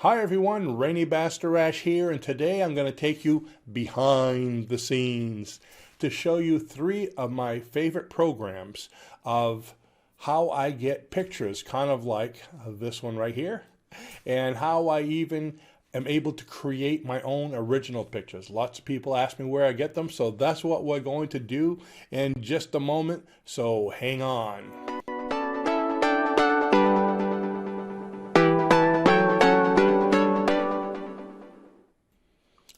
Hi everyone, Rene Bastarache here, and today I'm going to take you behind the scenes to show you 3 of my favorite programs of how I get pictures, kind of like this one right here, and how I even am able to create my own original pictures. Lots of people ask me where I get them, so that's what we're going to do in just a moment, so hang on.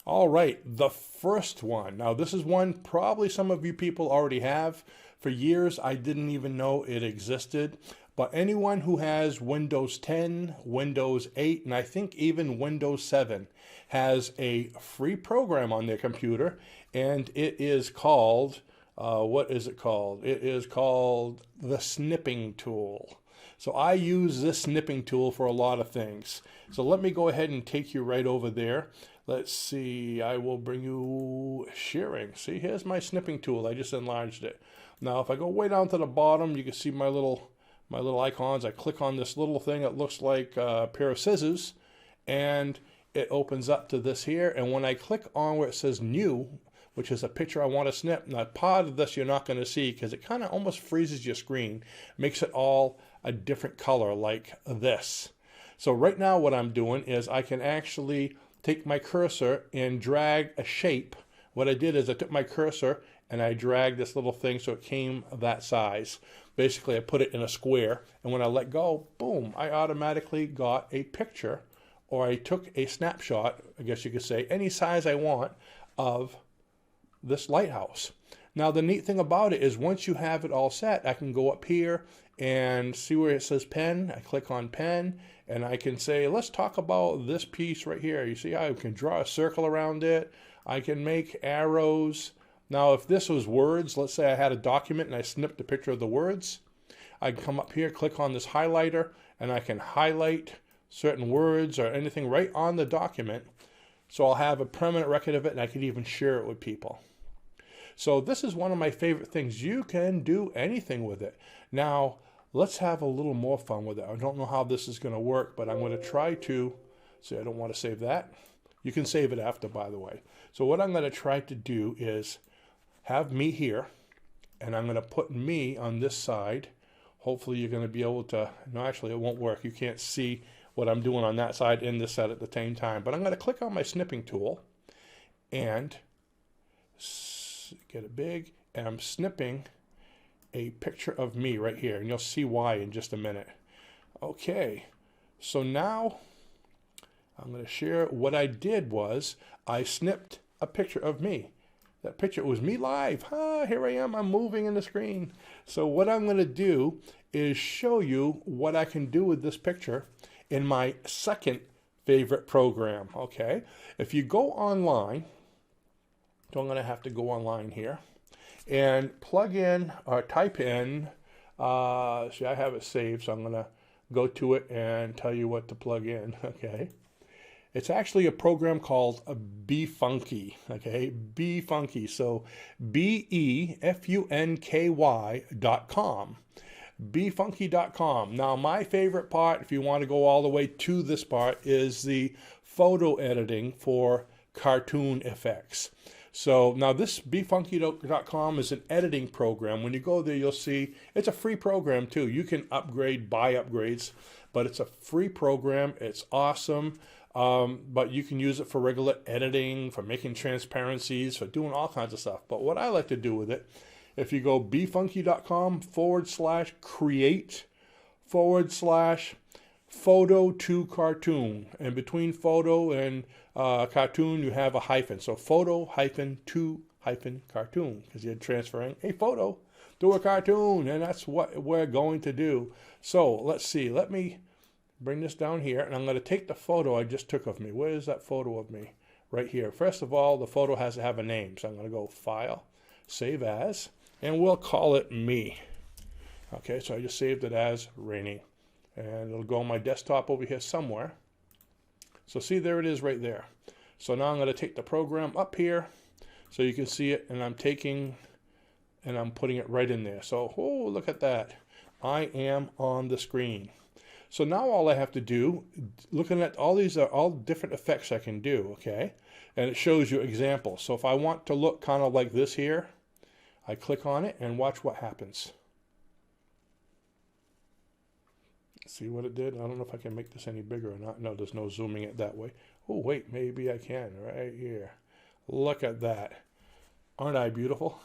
All right, the first one. Now this is one probably some of you people already have. For years I didn't even know it existed. But anyone who has Windows 10, Windows 8, and I think even Windows 7 has a free program on their computer, and it is called, what is it called? It is called the Snipping Tool. So I use this snipping tool for a lot of things. So let me go ahead and take you right over there. Let's see, I will bring you sharing. See, here's my snipping tool. I just enlarged it. Now, if I go way down to the bottom, you can see my little icons. I click on this little thing that looks like a pair of scissors, and it opens up to this here. And when I click on where it says new, which is a picture I want to snip, now part of this you're not going to see because it kind of almost freezes your screen, makes it all a different color like this. So right now what I'm doing is I can actually take my cursor and drag a shape. What I did is I took my cursor and I dragged this little thing so it came that size. Basically I put it in a square, and when I let go, boom, I automatically got a picture, or I took a snapshot, I guess you could say, any size I want of this lighthouse. Now the neat thing about it is once you have it all set, I can go up here and see where it says pen. I click on pen and I can say, let's talk about this piece right here. You see how I can draw a circle around it. I can make arrows. Now if this was words, let's say I had a document and I snipped a picture of the words, I can come up here, click on this highlighter, and I can highlight certain words or anything right on the document. So I'll have a permanent record of it, and I can even share it with people. So this is one of my favorite things. You can do anything with it. Now, let's have a little more fun with it. I don't know how this is going to work, but I'm going to try to. See, I don't want to save that. You can save it after, by the way. So what I'm going to try to do is have me here, and I'm going to put me on this side. Hopefully you're going to be able to, no, actually it won't work. You can't see what I'm doing on that side and this side at the same time. But I'm going to click on my snipping tool and get it big, and I'm snipping a picture of me right here, and you'll see why in just a minute. Okay, so now I'm going to share. What I did was I snipped a picture of me. That picture was me live. Here I am, I'm moving in the screen. So what I'm going to do is show you what I can do with this picture in my second favorite program. Okay, if you go online, so I'm going to have to go online here and plug in or type in, see, I have it saved, so I'm going to go to it and tell you what to plug in. Okay, it's actually a program called BeFunky. Okay, BeFunky. So BeFunky.com. BeFunky.com. Now my favorite part, if you want to go all the way to this part, is the photo editing for cartoon effects. So now this BeFunky.com is an editing program. When you go there, you'll see it's a free program too. You can upgrade, buy upgrades, but it's a free program. It's awesome. But you can use it for regular editing, for making transparencies, for doing all kinds of stuff. But what I like to do with it, if you go befunky.com/create/photo to cartoon, and between photo and cartoon you have a hyphen, so photo-to-cartoon, because you're transferring a photo to a cartoon, and that's what we're going to do. So let's see, let me bring this down here, and I'm going to take the photo I just took of me. Where is that photo of me? Right here. First of all, the photo has to have a name, so I'm going to go File, Save As, and we'll call it me. Okay, so I just saved it as Rene, and it'll go on my desktop over here somewhere. So see, there it is right there. So now I'm going to take the program up here so you can see it, and I'm taking and I'm putting it right in there. So, oh, look at that. I am on the screen. So now all I have to do, looking at all these are all different effects I can do, okay? And it shows you examples. So if I want to look kind of like this here, I click on it and watch what happens. See what it did? I don't know if I can make this any bigger or not. No, there's no zooming it that way. Oh, wait, maybe I can right here. Look at that. Aren't I beautiful?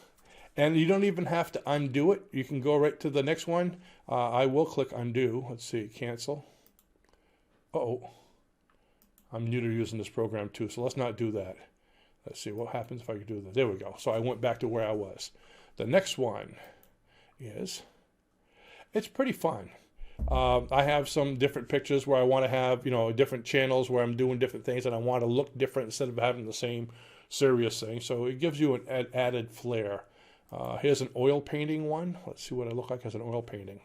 And you don't even have to undo it. You can go right to the next one. I will click undo. Let's see, cancel. Uh-oh. I'm new to using this program too, so let's not do that. Let's see what happens if I can do that. There we go. So I went back to where I was. The next one is, it's pretty fun. I have some different pictures where I want to have, different channels where I'm doing different things and I want to look different instead of having the same serious thing. So it gives you an added flair. Here's an oil painting one. Let's see what I look like as an oil painting.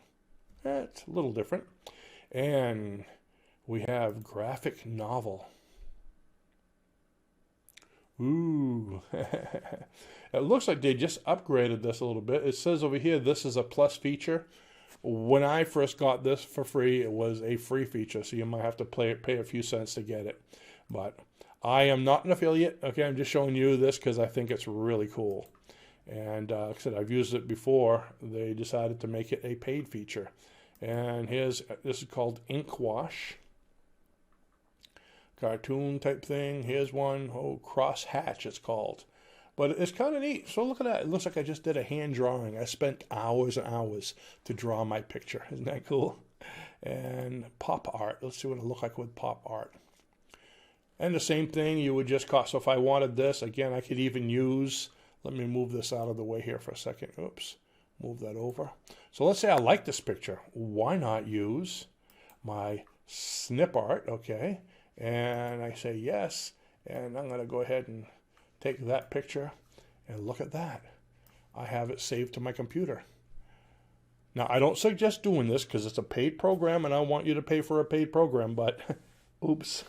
It's a little different. And we have graphic novel. Ooh. It looks like they just upgraded this a little bit. It says over here, this is a plus feature. When I first got this for free, it was a free feature, so you might have to pay a few cents to get it. But I am not an affiliate. Okay, I'm just showing you this because I think it's really cool. And like I said, I've used it before. They decided to make it a paid feature. And this is called Ink Wash. Cartoon type thing. Here's one. Oh, Cross Hatch it's called. But it's kind of neat. So look at that. It looks like I just did a hand drawing. I spent hours and hours to draw my picture. Isn't that cool? And pop art. Let's see what it looks like with pop art. And the same thing you would just so if I wanted this, again, I could even use, let me move this out of the way here for a second. Oops. Move that over. So let's say I like this picture. Why not use my snip art, okay? And I say yes. And I'm going to go ahead and take that picture and look at that. I have it saved to my computer. Now, I don't suggest doing this because it's a paid program and I want you to pay for a paid program, but oops,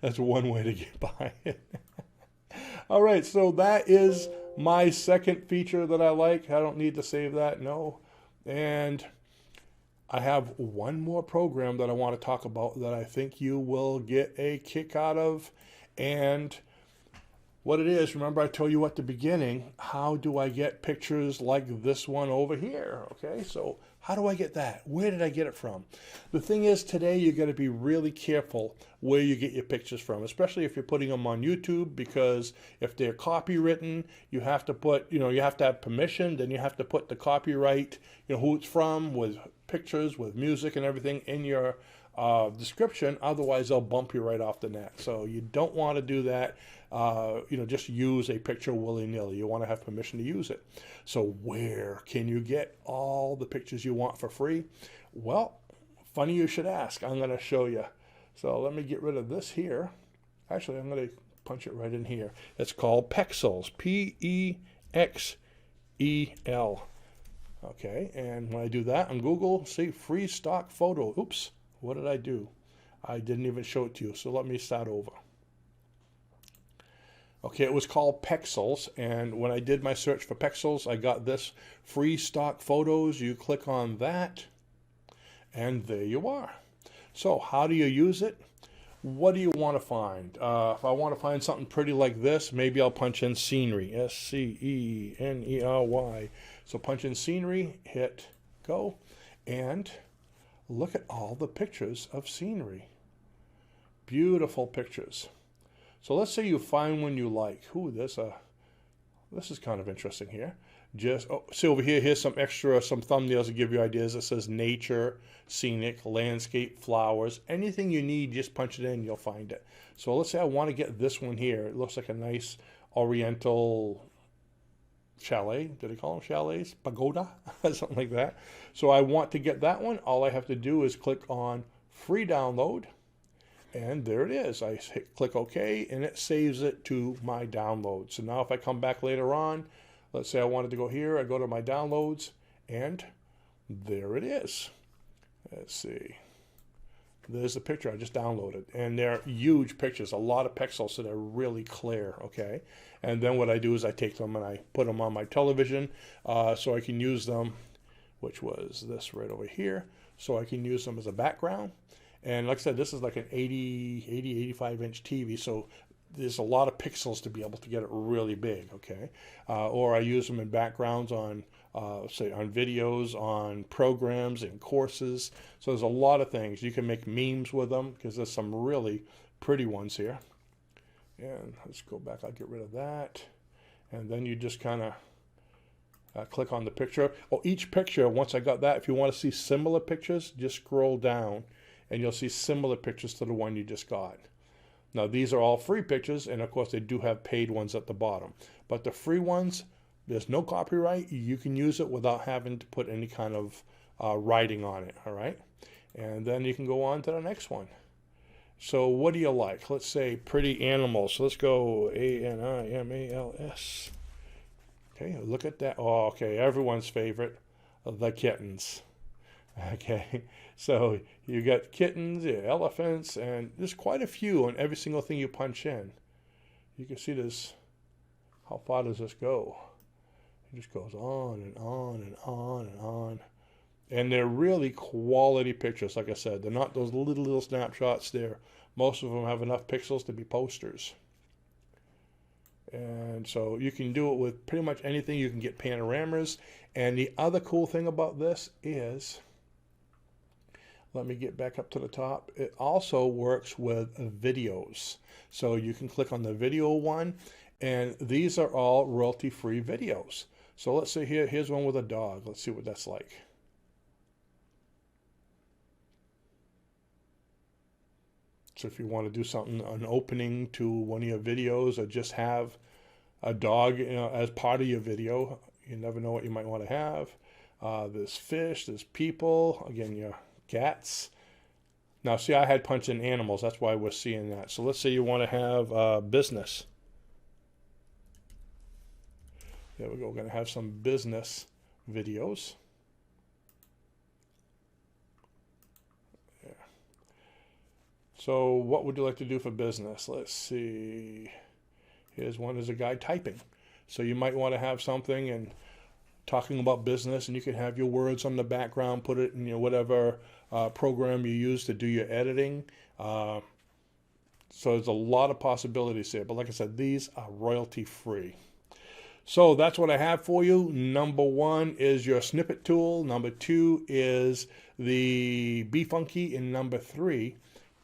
that's one way to get by it. All right, so that is my second feature that I like. I don't need to save that, no. And I have one more program that I want to talk about that I think you will get a kick out of. And what it is, remember I told you at the beginning, how do I get pictures like this one over here? Okay, so how do I get that? Where did I get it from? The thing is, today you got to be really careful where you get your pictures from, especially if you're putting them on YouTube, because if they're copywritten, you have to put, you have to have permission, then you have to put the copyright, who it's from, with pictures, with music and everything in your description. Otherwise, they'll bump you right off the net. So you don't want to do that. Just use a picture willy-nilly. You want to have permission to use it. So where can you get all the pictures you want for free? Well, funny you should ask. I'm going to show you. So let me get rid of this here. Actually, I'm going to punch it right in here. It's called Pexels. P-E-X-E-L. Okay, and when I do that on Google, see free stock photo. Oops, what did I do? I didn't even show it to you, so let me start over. Okay, it was called Pexels, and when I did my search for Pexels, I got this free stock photos. You click on that, and there you are. So how do you use it? What do you want to find? If I want to find something pretty like this, maybe I'll punch in scenery, S-C-E-N-E-R-Y. So punch in scenery, hit go, and look at all the pictures of scenery. Beautiful pictures. So let's say you find one you like. Ooh, this is kind of interesting here. See over here, here's some thumbnails to give you ideas. It says nature, scenic, landscape, flowers. Anything you need, just punch it in, you'll find it. So let's say I want to get this one here. It looks like a nice oriental chalet. Did they call them chalets? Pagoda? Something like that. So I want to get that one. All I have to do is click on free download. And there it is. I click OK, and it saves it to my downloads. So now if I come back later on, let's say I wanted to go here, I go to my downloads, and there it is. Let's see. There's the picture I just downloaded. And they're huge pictures, a lot of pixels, so they're really clear, okay? And then what I do is I take them and I put them on my television so I can use them, which was this right over here. so I can use them as a background. And like I said, this is like an 85 inch TV, so there's a lot of pixels to be able to get it really big, okay? Or I use them in backgrounds on, say, on videos, on programs, and courses. So there's a lot of things. You can make memes with them because there's some really pretty ones here. And let's go back. I'll get rid of that. And then you just kind of click on the picture. Oh, each picture, once I got that, if you want to see similar pictures, just scroll down and you'll see similar pictures to the one you just got. Now, these are all free pictures, and of course, they do have paid ones at the bottom. But the free ones, there's no copyright. You can use it without having to put any kind of writing on it, all right? And then you can go on to the next one. So what do you like? Let's say pretty animals. So let's go ANIMALS. Okay, look at that. Oh, okay, everyone's favorite, the kittens. Okay, so you got kittens, elephants, and there's quite a few on every single thing you punch in. You can see this. How far does this go? It just goes on and on and on and on. And they're really quality pictures, like I said. They're not those little snapshots there. Most of them have enough pixels to be posters. And so you can do it with pretty much anything. You can get panoramas. And the other cool thing about this is, let me get back up to the top. It also works with videos. So you can click on the video one, and these are all royalty-free videos. So let's say here's one with a dog. Let's see what that's like. So if you want to do something, an opening to one of your videos, or just have a dog, as part of your video, you never know what you might want to have. There's fish, there's people, again, your cats. Now, see, I had punched in animals. That's why we're seeing that. So let's say you want to have business. There we go. We're going to have some business videos. Yeah. So what would you like to do for business? Let's see. Here's one as a guy typing. So you might want to have something and talking about business, and you can have your words on the background, put it in whatever program you use to do your editing. So there's a lot of possibilities here. But like I said, these are royalty free. So that's what I have for you. Number one is your snippet tool. Number two is the Be Funky. And number three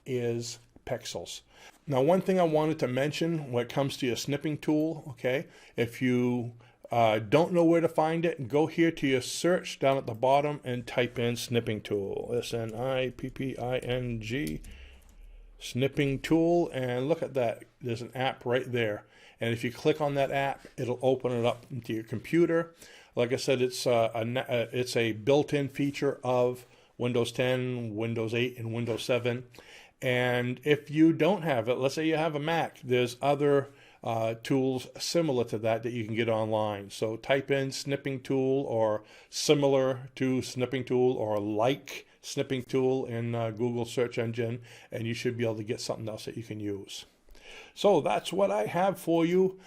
is pixels. Now, one thing I wanted to mention when it comes to your snipping tool, okay, if you don't know where to find it, go here to your search down at the bottom and type in Snipping Tool. SNIPPING, Snipping Tool, and look at that. There's an app right there. And if you click on that app, it'll open it up into your computer. Like I said, it's a built-in feature of Windows 10, Windows 8, and Windows 7. And if you don't have it, let's say you have a Mac, there's other tools similar to that you can get online. So type in Snipping Tool or similar to Snipping Tool or like Snipping Tool in Google search engine, and you should be able to get something else that you can use. So that's what I have for you.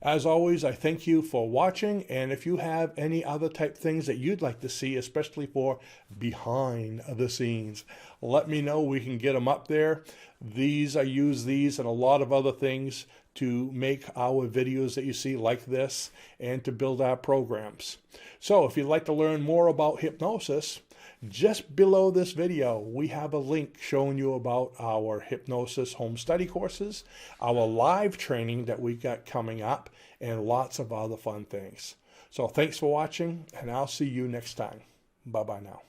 As always, I thank you for watching, and if you have any other type things that you'd like to see, especially for behind the scenes, let me know. We can get them up there. I use these and a lot of other things to make our videos that you see like this and to build our programs. So if you'd like to learn more about hypnosis, just below this video, we have a link showing you about our hypnosis home study courses, our live training that we got coming up, and lots of other fun things. So thanks for watching, and I'll see you next time. Bye-bye now.